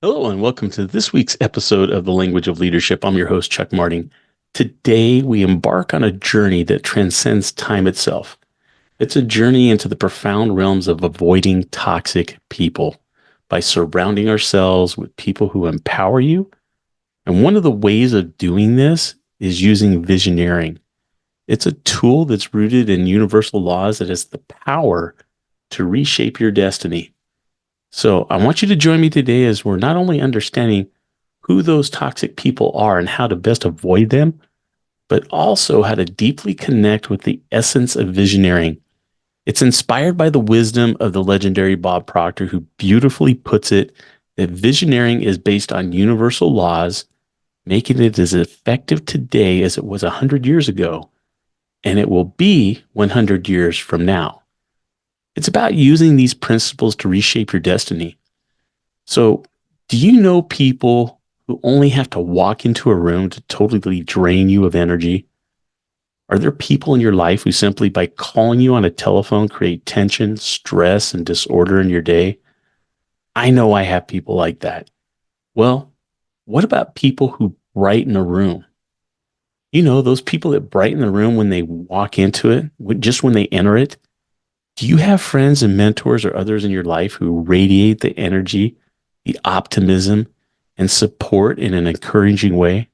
Hello, and welcome to this week's episode of The Language of Leadership. I'm your host, Chuck Marting. Today, we embark on a journey that transcends time itself. It's a journey into the profound realms of avoiding toxic people by surrounding ourselves with people who empower you. And one of the ways of doing this is using visioneering. It's a tool that's rooted in universal laws that has the power to reshape your destiny. So I want you to join me today as we're not only understanding who those toxic people are and how to best avoid them, but also how to deeply connect with the essence of visioneering. It's inspired by the wisdom of the legendary Bob Proctor, who beautifully puts it that visioneering is based on universal laws, making it as effective today as it was 100 years ago, and it will be 100 years from now. It's about using these principles to reshape your destiny. So, do you know people who only have to walk into a room to totally drain you of energy? Are there people in your life who simply by calling you on a telephone create tension, stress, and disorder in your day? I know I have people like that. Well, what about people who brighten a room? You know, those people that brighten the room when they walk into it, just when they enter it. Do you have friends and mentors or others in your life who radiate the energy, the optimism, and support in an encouraging way?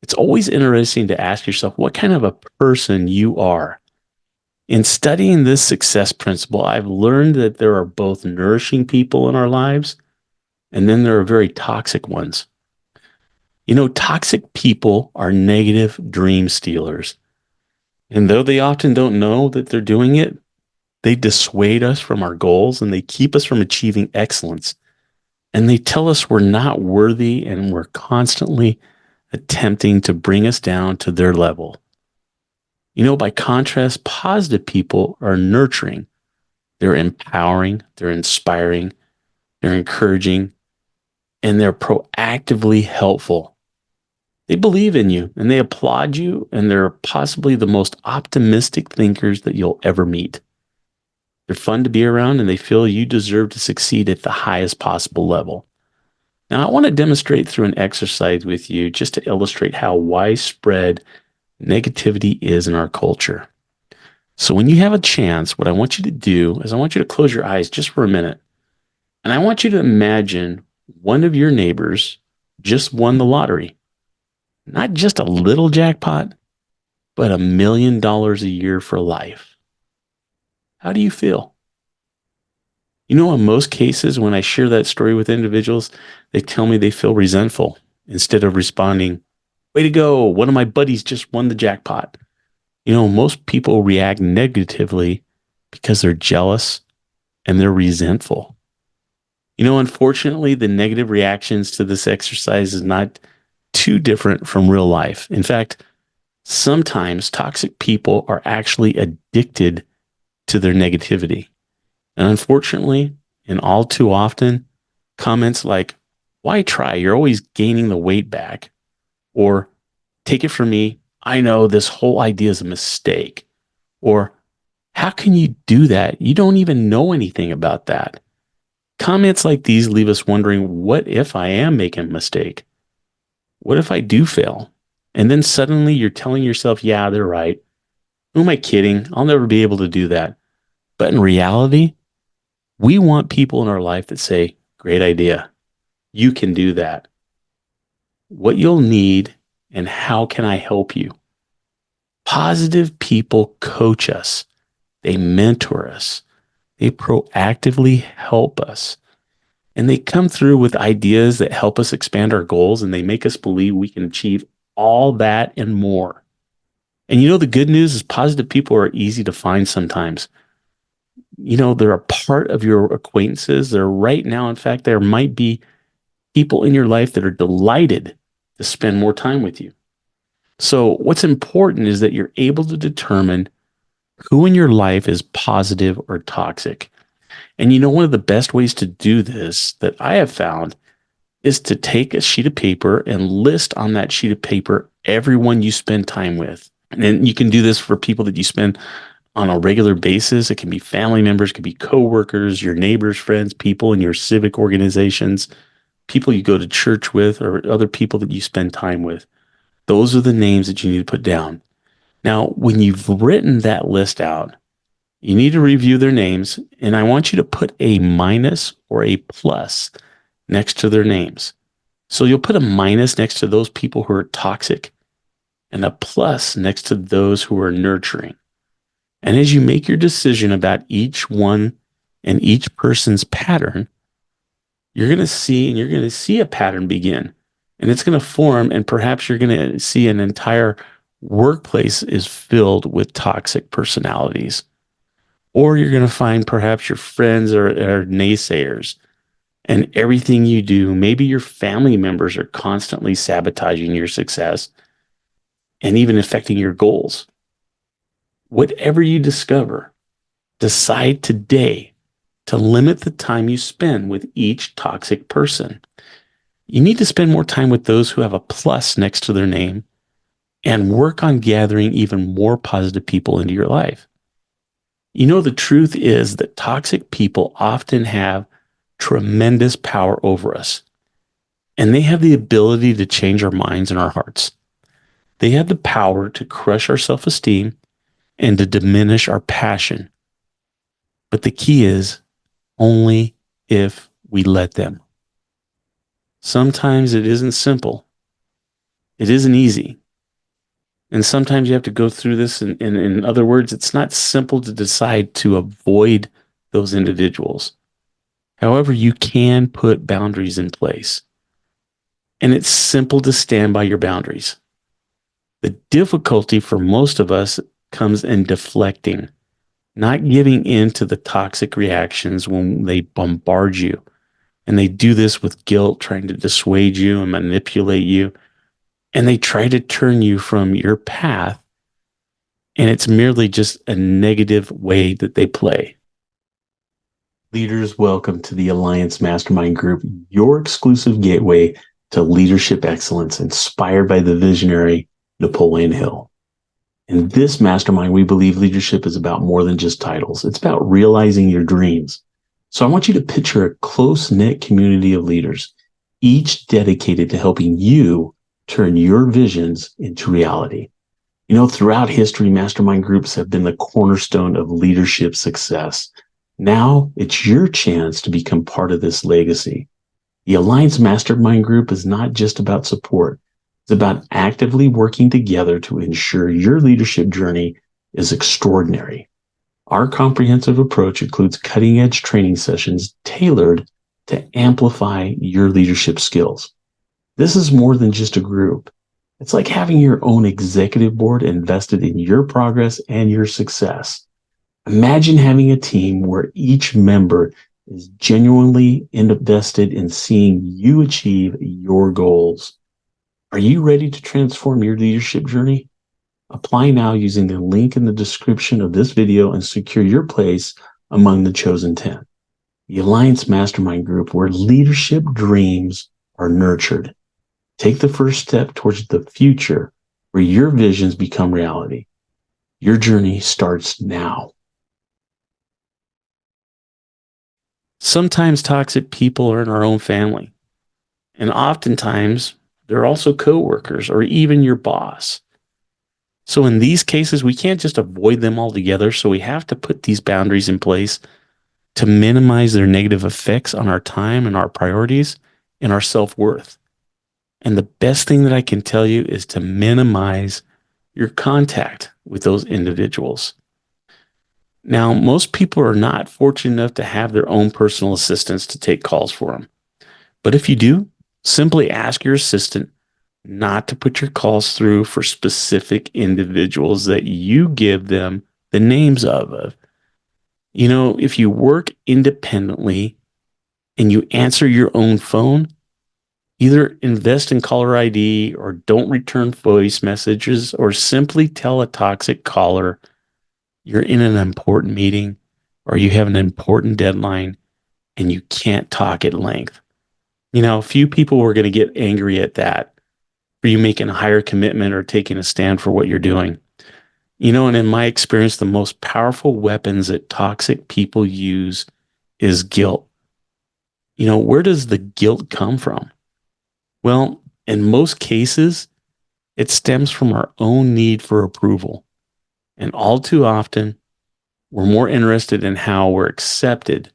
It's always interesting to ask yourself what kind of a person you are. In studying this success principle, I've learned that there are both nourishing people in our lives, and then there are very toxic ones. You know, toxic people are negative dream stealers. And though they often don't know that they're doing it, they dissuade us from our goals and they keep us from achieving excellence. And they tell us we're not worthy and we're constantly attempting to bring us down to their level. You know, by contrast, positive people are nurturing. They're empowering, they're inspiring, they're encouraging, and they're proactively helpful. They believe in you and they applaud you, and they're possibly the most optimistic thinkers that you'll ever meet. They're fun to be around and they feel you deserve to succeed at the highest possible level. Now, I want to demonstrate through an exercise with you just to illustrate how widespread negativity is in our culture. So when you have a chance, what I want you to do is I want you to close your eyes just for a minute. And I want you to imagine one of your neighbors just won the lottery. Not just a little jackpot, but $1 million a year for life. How do you feel? You know, in most cases, when I share that story with individuals, they tell me they feel resentful instead of responding, way to go, one of my buddies just won the jackpot. You know, most people react negatively because they're jealous and they're resentful. You know, unfortunately, the negative reactions to this exercise is not too different from real life. In fact, sometimes toxic people are actually addicted to their negativity. And unfortunately, and all too often, comments like, why try? You're always gaining the weight back. Or, take it from me, I know this whole idea is a mistake. Or, how can you do that? You don't even know anything about that. Comments like these leave us wondering, what if I am making a mistake? What if I do fail? And then suddenly you're telling yourself, yeah, they're right. Who am I kidding? I'll never be able to do that. But in reality, we want people in our life that say, great idea. You can do that. What you'll need and how can I help you? Positive people coach us. They mentor us. They proactively help us. And they come through with ideas that help us expand our goals, and they make us believe we can achieve all that and more. And you know, the good news is positive people are easy to find sometimes. You know, they're a part of your acquaintances. They're right now. In fact, there might be people in your life that are delighted to spend more time with you. So what's important is that you're able to determine who in your life is positive or toxic. And you know, one of the best ways to do this that I have found is to take a sheet of paper and list on that sheet of paper everyone you spend time with. And then you can do this for people that you spend on a regular basis. It can be family members, it could be coworkers, your neighbors, friends, people in your civic organizations. people you go to church with, or other people that you spend time with. Those are the names that you need to put down. Now, when you've written that list out, you need to review their names, and I want you to put a minus or a plus next to their names. So you'll put a minus next to those people who are toxic and a plus next to those who are nurturing. And as you make your decision about each one and each person's pattern, you're going to see a pattern begin, and it's going to form, and perhaps you're going to see an entire workplace is filled with toxic personalities. Or you're going to find perhaps your friends are naysayers, and everything you do, maybe your family members are constantly sabotaging your success and even affecting your goals. Whatever you discover, decide today to limit the time you spend with each toxic person. You need to spend more time with those who have a plus next to their name and work on gathering even more positive people into your life. You know, the truth is that toxic people often have tremendous power over us, and they have the ability to change our minds and our hearts. They have the power to crush our self-esteem and to diminish our passion. But the key is only if we let them. Sometimes it isn't simple. It isn't easy. And sometimes you have to go through this. And in other words, it's not simple to decide to avoid those individuals. However, you can put boundaries in place. And it's simple to stand by your boundaries. The difficulty for most of us comes in deflecting, not giving in to the toxic reactions when they bombard you. And they do this with guilt, trying to dissuade you and manipulate you. And they try to turn you from your path. And it's merely just a negative way that they play. Leaders, welcome to the Alliance Mastermind Group, your exclusive gateway to leadership excellence inspired by the visionary Napoleon Hill. In this mastermind, we believe leadership is about more than just titles. It's about realizing your dreams. So I want you to picture a close-knit community of leaders, each dedicated to helping you turn your visions into reality. You know, throughout history, mastermind groups have been the cornerstone of leadership success. Now it's your chance to become part of this legacy. The Alliance Mastermind Group is not just about support. It's about actively working together to ensure your leadership journey is extraordinary. Our comprehensive approach includes cutting-edge training sessions tailored to amplify your leadership skills. This is more than just a group. It's like having your own executive board invested in your progress and your success. Imagine having a team where each member is genuinely invested in seeing you achieve your goals. Are you ready to transform your leadership journey? Apply now using the link in the description of this video and secure your place among the chosen 10. The Alliance Mastermind Group, where leadership dreams are nurtured. Take the first step towards the future where your visions become reality. Your journey starts now. Sometimes toxic people are in our own family, and oftentimes they're also coworkers or even your boss. So in these cases, we can't just avoid them altogether. So we have to put these boundaries in place to minimize their negative effects on our time and our priorities and our self-worth. And the best thing that I can tell you is to minimize your contact with those individuals. Now, most people are not fortunate enough to have their own personal assistants to take calls for them. But if you do, simply ask your assistant not to put your calls through for specific individuals that you give them the names of. You know, if you work independently and you answer your own phone, either invest in caller ID or don't return voice messages, or simply tell a toxic caller you're in an important meeting or you have an important deadline and you can't talk at length. You know, a few people were going to get angry at that for you making a higher commitment or taking a stand for what you're doing. You know, and in my experience, the most powerful weapons that toxic people use is guilt. Where does the guilt come from? Well, in most cases, it stems from our own need for approval. And all too often, we're more interested in how we're accepted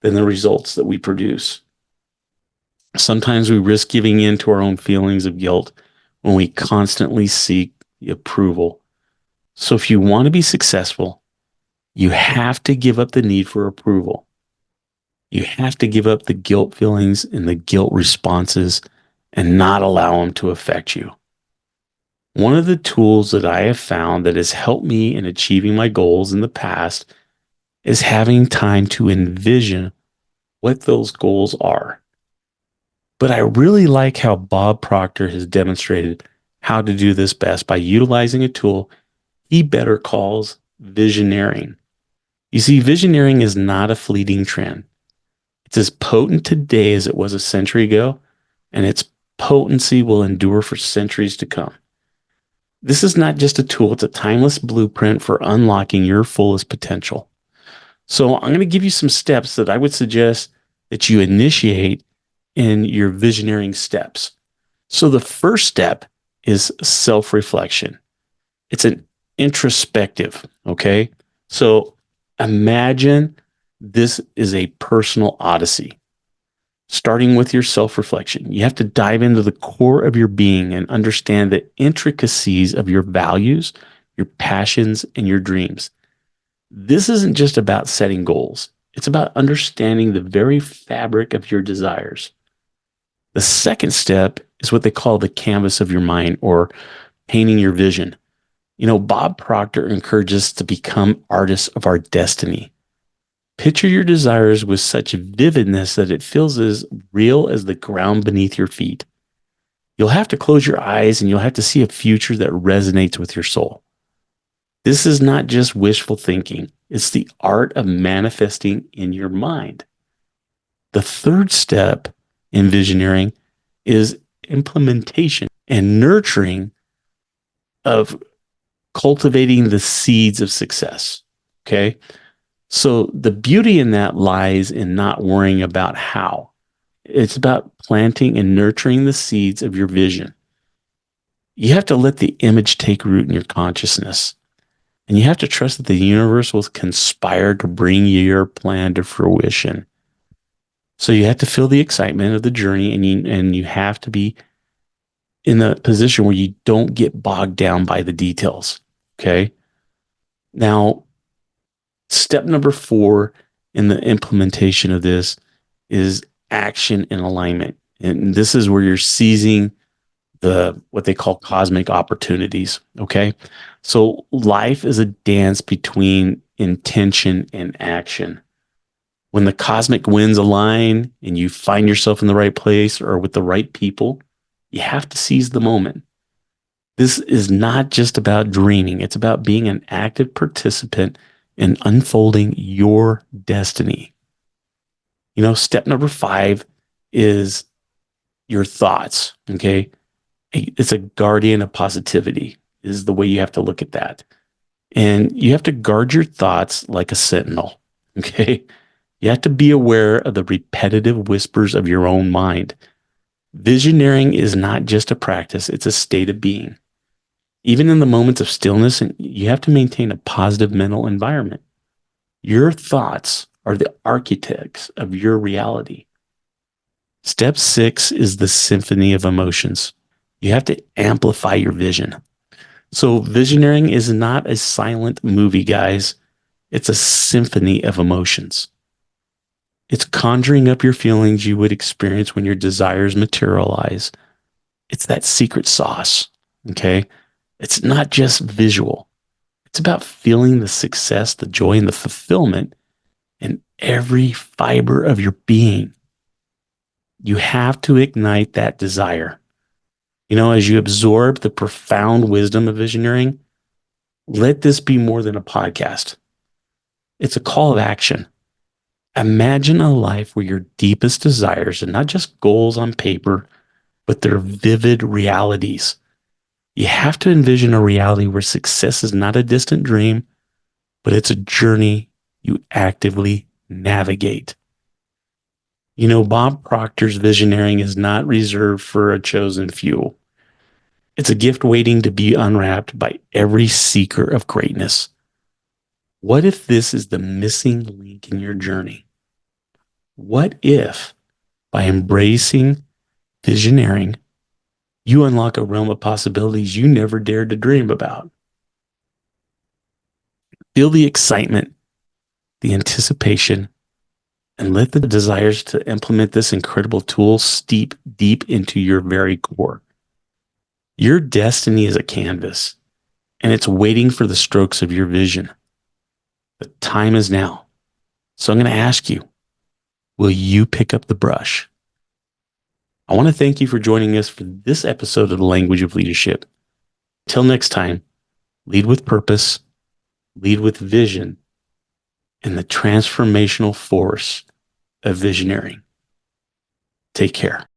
than the results that we produce. Sometimes we risk giving in to our own feelings of guilt when we constantly seek the approval. So if you want to be successful, you have to give up the need for approval. You have to give up the guilt feelings and the guilt responses and not allow them to affect you. One of the tools that I have found that has helped me in achieving my goals in the past is having time to envision what those goals are. But I really like how Bob Proctor has demonstrated how to do this best by utilizing a tool he better calls visioneering. You see, visioneering is not a fleeting trend. It's as potent today as it was a century ago, and its potency will endure for centuries to come. This is not just a tool, it's a timeless blueprint for unlocking your fullest potential. So I'm going to give you some steps that I would suggest that you initiate in your visioneering steps. So the first step is self-reflection. It's an introspective, okay? So imagine this is a personal odyssey, starting with your self-reflection. You have to dive into the core of your being and understand the intricacies of your values, your passions, and your dreams. This isn't just about setting goals. It's about understanding the very fabric of your desires. The second step is what they call the canvas of your mind, or painting your vision. Bob Proctor encourages us to become artists of our destiny. Picture your desires with such vividness that it feels as real as the ground beneath your feet. You'll have to close your eyes and you'll have to see a future that resonates with your soul. This is not just wishful thinking. It's the art of manifesting in your mind. The third step in visioneering is implementation and nurturing of cultivating the seeds of success. Okay. So the beauty in that lies in not worrying about how. It's about planting and nurturing the seeds of your vision. You have to let the image take root in your consciousness. And you have to trust that the universe will conspire to bring your plan to fruition. So you have to feel the excitement of the journey, and you have to be in the position where you don't get bogged down by the details. Okay. Now, step number 4 in the implementation of this is action and alignment. And this is where you're seizing what they call cosmic opportunities. Okay. So life is a dance between intention and action. When the cosmic winds align and you find yourself in the right place or with the right people, you have to seize the moment. This is not just about dreaming. It's about being an active participant in unfolding your destiny. Step number 5 is your thoughts. Okay. It's a guardian of positivity is the way you have to look at that. And you have to guard your thoughts like a sentinel. Okay. You have to be aware of the repetitive whispers of your own mind. Visioneering is not just a practice, it's a state of being. Even in the moments of stillness, you have to maintain a positive mental environment. Your thoughts are the architects of your reality. Step 6 is the symphony of emotions. You have to amplify your vision. So visioneering is not a silent movie, guys. It's a symphony of emotions. It's conjuring up your feelings you would experience when your desires materialize. It's that secret sauce, okay? It's not just visual. It's about feeling the success, the joy, and the fulfillment in every fiber of your being. You have to ignite that desire. As you absorb the profound wisdom of visioneering, let this be more than a podcast. It's a call of action. Imagine a life where your deepest desires are not just goals on paper, but they're vivid realities. You have to envision a reality where success is not a distant dream, but it's a journey you actively navigate. You know, Bob Proctor's visioneering is not reserved for a chosen few. It's a gift waiting to be unwrapped by every seeker of greatness. What if this is the missing link in your journey? What if, by embracing visioneering, you unlock a realm of possibilities you never dared to dream about? Feel the excitement, the anticipation, and let the desires to implement this incredible tool steep deep into your very core. Your destiny is a canvas, and it's waiting for the strokes of your vision. The time is now. So I'm going to ask you, will you pick up the brush? I want to thank you for joining us for this episode of The Language of Leadership. Till next time, lead with purpose, lead with vision, and the transformational force of visioneering. Take care.